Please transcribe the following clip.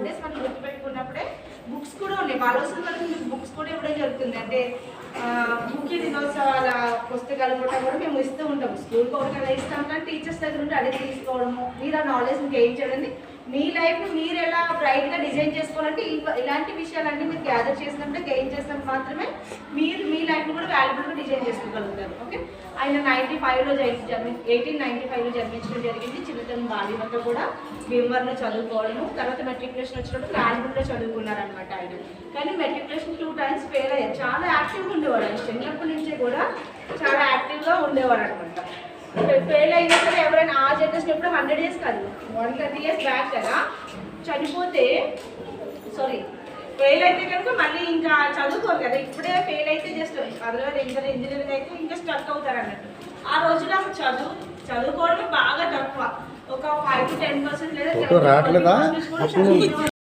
Holidays మనం గుర్తుపెట్టుకున్నప్పుడే books కూడా ఉన్నాయి. బాలవసం వరకు బుక్స్ కూడా ఇవ్వడం జరుగుతుంది. అంటే ముఖ్య దినోత్సవాల పుస్తకాలు కూడా మేము ఇస్తూ ఉంటాం. స్కూల్కి ఒకటి ఇస్తూ ఉంటాం, టీచర్స్ దగ్గర నుండి అడిగి తీసుకోవడము, మీరు ఆ నాలెడ్జ్ గెయిన్ చేయడండి. మీ లైఫ్ మీరు ఎలా బ్రైట్గా డిజైన్ చేసుకోవాలంటే ఇలాంటి విషయాలన్నీ మీరు గ్యాదర్ చేసినప్పుడే గెయిన్ చేసినప్పుడు మాత్రమే మీరు మీ లైఫ్ని కూడా వాల్యుబుల్గా డిజైన్ చేసుకోగలుగుతారు. ఓకే, ఆయన 1895లో జన్మించడం జరిగింది. చిన్నతనం బాల్యమంతా కూడా భీమవరంలో చదువుకోవడము, తర్వాత మెట్రికులేషన్ వచ్చినప్పుడు రాజమండ్రిలో చదువుకున్నారనమాట ఆయన. కానీ మెట్రికులేషన్ 2 times ఫెయిల్ అయ్యారు. చాలా యాక్టివ్గా ఉండేవాడు ఆయన, చిన్నప్పటి నుంచే కూడా చాలా యాక్టివ్గా ఉండేవాడు అనమాట. ఫెయిల్ అయినా సరే ఎవరైనా ఆ జనరేషన్ ఎప్పుడు 100 years కాదు, 130 years బ్యాక్ కదా చనిపోతే, సారీ ఫెయిల్ అయితే కనుక మళ్ళీ ఇంకా చదువుకోరు కదా. ఇప్పుడే ఫెయిల్ అయితే జస్ట్ అదర్వైజ్ ఇంజనీరింగ్ అయితే ఇంకా స్టక్ అవుతారు అన్నట్టు. ఆ రోజుల్లో అసలు చదువుకోవడమే బాగా తక్కువ, ఒక 5 to 10% లేదా 10% కూడా